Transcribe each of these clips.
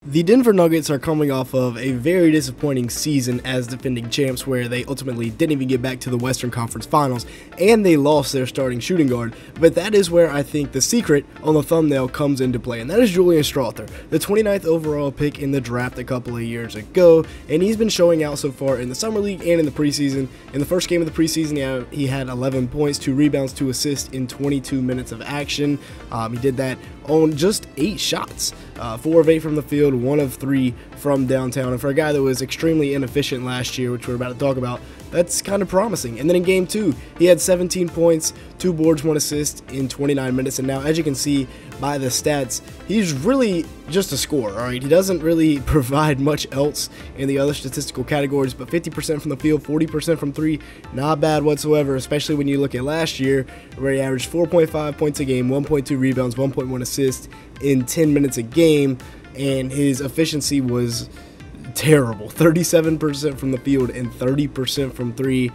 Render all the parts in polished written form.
The Denver Nuggets are coming off of a very disappointing season as defending champs where they ultimately didn't even get back to the Western Conference Finals and they lost their starting shooting guard. But that is where I think the secret on the thumbnail comes into play, and that is Julian Strawther, the 29th overall pick in the draft a couple of years ago, and he's been showing out so far in the Summer League and in the preseason. In the first game of the preseason, he had 11 points, 2 rebounds, 2 assists in 22 minutes of action. He did that on just 8 shots, 4 of 8 from the field, 1 of 3 from downtown. And for a guy that was extremely inefficient last year, which we're about to talk about, that's kind of promising. And then in game 2, he had 17 points, 2 boards, 1 assist in 29 minutes. And now, as you can see by the stats, he's really just a scorer, all right? He doesn't really provide much else in the other statistical categories, but 50% from the field, 40% from 3, not bad whatsoever, especially when you look at last year where he averaged 4.5 points a game, 1.2 rebounds, 1.1 assists in 10 minutes a game, and his efficiency was terrible, 37% from the field and 30% from 3.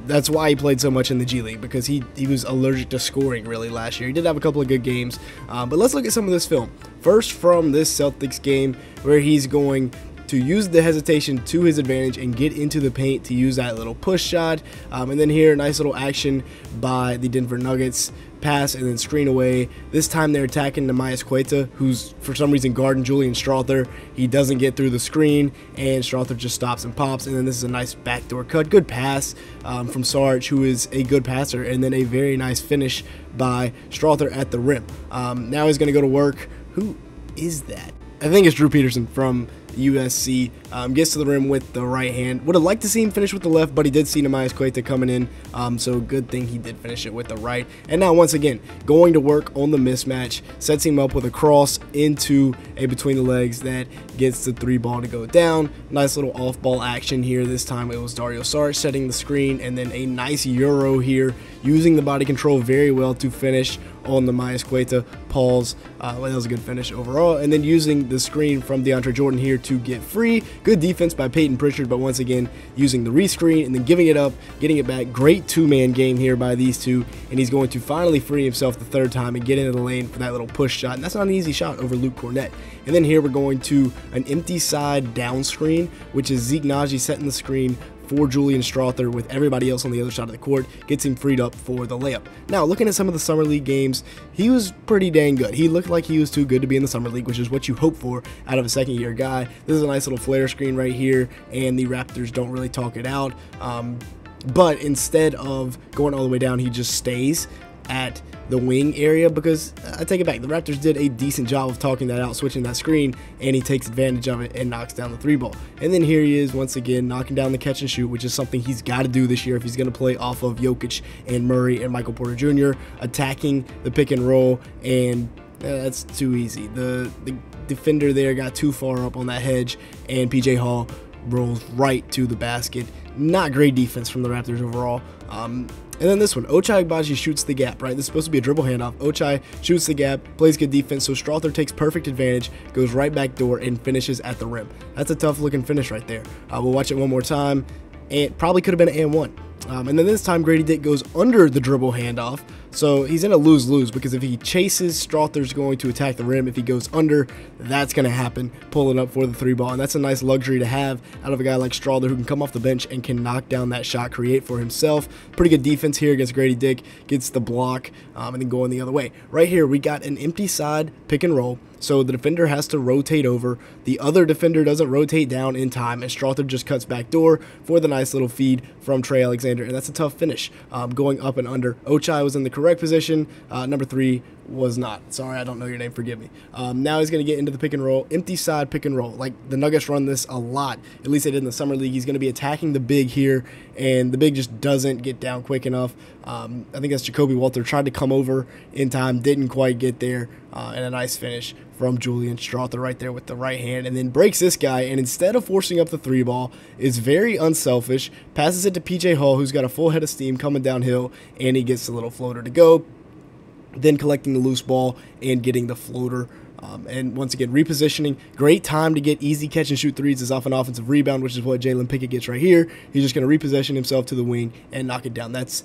That's why he played so much in the G League, because he was allergic to scoring really last year. He did have a couple of good games, but let's look at some of this film. First, from this Celtics game where he's going to use the hesitation to his advantage and get into the paint to use that little push shot. And then here, nice little action by the Denver Nuggets. Pass and then screen away. This time they're attacking Nikola, who's for some reason guarding Julian Strawther. He doesn't get through the screen, and Strawther just stops and pops. And then this is a nice backdoor cut. Good pass from Sarge, who is a good passer, and then a very nice finish by Strawther at the rim. Now he's going to go to work. Who is that? I think it's Drew Peterson from USC. Gets to the rim with the right hand. Would have liked to see him finish with the left, but he did see Nikola coming in, so good thing he did finish it with the right. And now once again, going to work on the mismatch, sets him up with a cross into a between the legs that gets the 3 ball to go down. Nice little off ball action here. This time it was Dario Saric setting the screen, and then a nice Euro here, using the body control very well to finish on the Nikola. Pause. That was a good finish overall. And then using the screen from DeAndre Jordan here to get free. Good defense by Peyton Pritchard, but once again, using the rescreen and then giving it up, getting it back. Great 2-man game here by these two, and he's going to finally free himself the 3rd time and get into the lane for that little push shot. And that's not an easy shot over Luke Cornett. And then here we're going to an empty side down screen, which is Zeke Naji setting the screen for Julian Strawther with everybody else on the other side of the court, gets him freed up for the layup. Now, looking at some of the Summer League games, he was pretty dang good. He looked like he was too good to be in the Summer League, which is what you hope for out of a second-year guy. This is a nice little flare screen right here, and the Raptors don't really talk it out. But instead of going all the way down, he just stays at the wing area, because I take it back, the Raptors did a decent job of talking that out, switching that screen, and he takes advantage of it and knocks down the 3 ball. And then here he is once again knocking down the catch and shoot, which is something he's got to do this year if he's going to play off of Jokic and Murray and Michael Porter Jr. Attacking the pick and roll, and that's too easy. The defender there got too far up on that hedge, and PJ Hall rolls right to the basket. Not great defense from the Raptors overall. And then this one, Ochai Agbaji shoots the gap, right? This is supposed to be a dribble handoff. Ochai shoots the gap, plays good defense, so Strawther takes perfect advantage, goes right back door, and finishes at the rim. That's a tough-looking finish right there. We'll watch it one more time, and probably could have been an and 1. And then this time, Grady Dick goes under the dribble handoff. So he's in a lose-lose, because if he chases, Strawther's going to attack the rim. If he goes under, that's going to happen, pulling up for the 3 ball. And that's a nice luxury to have out of a guy like Strawther, who can come off the bench and can knock down that shot, create for himself. Pretty good defense here against Grady Dick. Gets the block, and then going the other way. Right here, we got an empty side pick and roll. So the defender has to rotate over. The other defender doesn't rotate down in time, and Strawther just cuts back door for the nice little feed from Trey Alexander, and that's a tough finish, going up and under. Ochai was in the correct position. Number 3 was not. Sorry, I don't know your name. Forgive me. Now he's going to get into the pick and roll, empty side pick and roll. Like the Nuggets run this a lot. At least they did in the Summer League. He's going to be attacking the big here, and the big just doesn't get down quick enough. I think that's Jacoby Walter. Tried to come over in time, didn't quite get there, and a nice finish from Julian Strawther right there with the right hand, and then breaks this guy, and instead of forcing up the 3 ball, is very unselfish, passes it to PJ Hall, who's got a full head of steam coming downhill, and he gets the little floater to go, then collecting the loose ball and getting the floater. And once again, repositioning. Great time to get easy catch and shoot 3s is off an offensive rebound, which is what Jalen Pickett gets right here. He's just going to reposition himself to the wing and knock it down. That's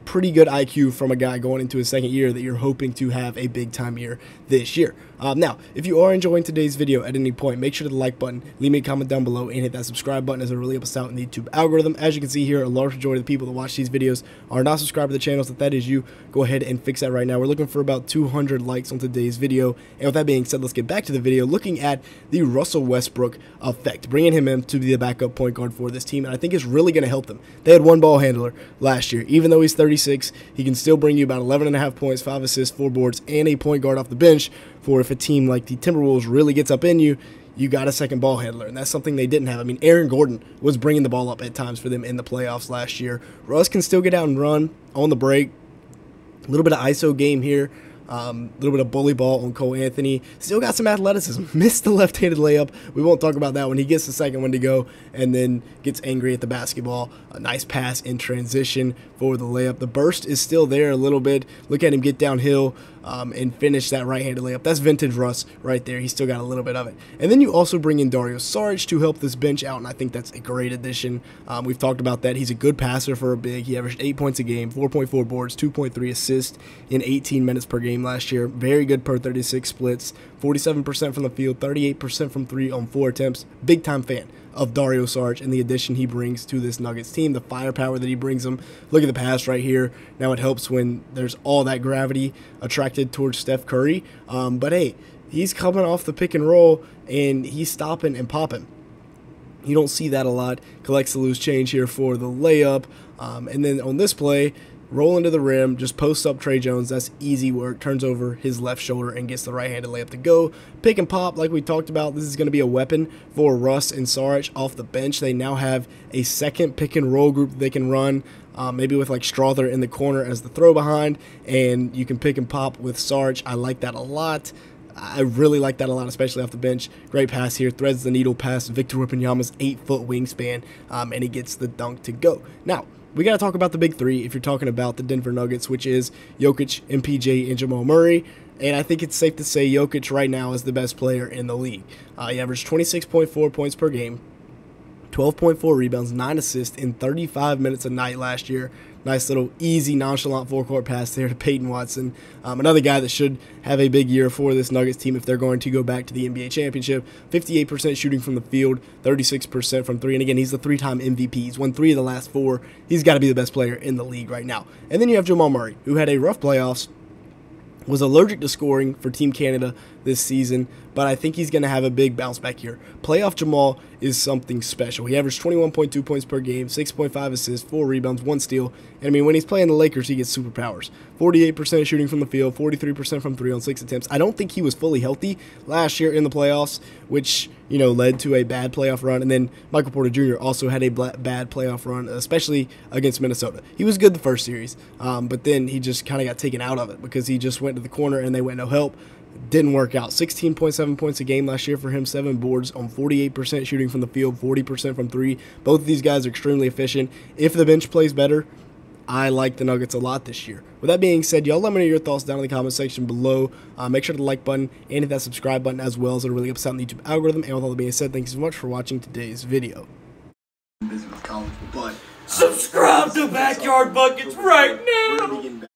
pretty good IQ from a guy going into his second year that you're hoping to have a big-time year this year. Now, if you are enjoying today's video at any point, make sure to the like button, leave me a comment down below, and hit that subscribe button as it really helps us out in the YouTube algorithm. As you can see here, a large majority of the people that watch these videos are not subscribed to the channel, so if that is you, go ahead and fix that right now. We're looking for about 200 likes on today's video, and with that being said, let's get back to the video, looking at the Russell Westbrook effect, bringing him in to be the backup point guard for this team, and I think it's really going to help them. They had one ball handler last year. Even though he's 36, he can still bring you about 11.5 points, 5 assists, 4 boards, and a point guard off the bench for if a team like the Timberwolves really gets up in you, you got a second ball handler, and that's something they didn't have. I mean, Aaron Gordon was bringing the ball up at times for them in the playoffs last year. Russ can still get out and run on the break. A little bit of ISO game here. A little bit of bully ball on Cole Anthony. Still got some athleticism. Missed the left-handed layup. We won't talk about that when he gets the second one to go and then gets angry at the basketball. A nice pass in transition for the layup. The burst is still there a little bit. Look at him get downhill and finish that right-handed layup. That's vintage Russ right there. He's still got a little bit of it. And then you also bring in Dario Saric to help this bench out, and I think that's a great addition. We've talked about that. He's a good passer for a big. He averaged 8 points a game, 4.4 boards, 2.3 assists in 18 minutes per game last year. Very good per 36 splits, 47% from the field, 38% from 3 on 4 attempts. Big time fan of Dario Saric and the addition he brings to this Nuggets team, the firepower that he brings them. Look at the pass right here. Now it helps when there's all that gravity attracted towards Steph Curry. But hey, he's coming off the pick and roll and he's stopping and popping. You don't see that a lot. Collects the loose change here for the layup. And then on this play, rolling to the rim, just posts up Trey Jones. That's easy work. Turns over his left shoulder and gets the right-handed layup to go. Pick and pop, like we talked about, this is going to be a weapon for Russ and Saric off the bench. They now have a second pick and roll group that they can run, maybe with like Strawther in the corner as the throw behind, and you can pick and pop with Saric. I like that a lot. I really like that a lot, especially off the bench. Great pass here. Threads the needle past Victor Wembanyama's 8-foot wingspan, and he gets the dunk to go. Now, we got to talk about the big three if you're talking about the Denver Nuggets, which is Jokic, MPJ, and Jamal Murray. And I think it's safe to say Jokic right now is the best player in the league. He averaged 26.4 points per game, 12.4 rebounds, 9 assists in 35 minutes a night last year. Nice little easy, nonchalant forecourt pass there to Peyton Watson. Another guy that should have a big year for this Nuggets team if they're going to go back to the NBA championship. 58% shooting from the field, 36% from 3. And again, he's the 3-time MVP. He's won 3 of the last 4. He's got to be the best player in the league right now. And then you have Jamal Murray, who had a rough playoffs, was allergic to scoring for Team Canada this season, but I think he's going to have a big bounce back here. Playoff Jamal is something special. He averaged 21.2 points per game, 6.5 assists, 4 rebounds, 1 steal. And I mean, when he's playing the Lakers, he gets superpowers. 48% shooting from the field, 43% from 3 on 6 attempts. I don't think he was fully healthy last year in the playoffs, which, you know, led to a bad playoff run. And then Michael Porter Jr. also had a bad playoff run, especially against Minnesota. He was good the first series, but then he just kind of got taken out of it because he just went to the corner and they went no help. Didn't work out. 16.7 points a game last year for him, 7 boards on 48% shooting from the field, 40% from 3. Both of these guys are extremely efficient. If the bench plays better, I like the Nuggets a lot this year. With that being said, y'all let me know your thoughts down in the comment section below. Make sure to like button and hit that subscribe button as well, so it really helps out in the YouTube algorithm. And with all that being said, thank you so much for watching today's video. Subscribe to Backyard Buckets right now!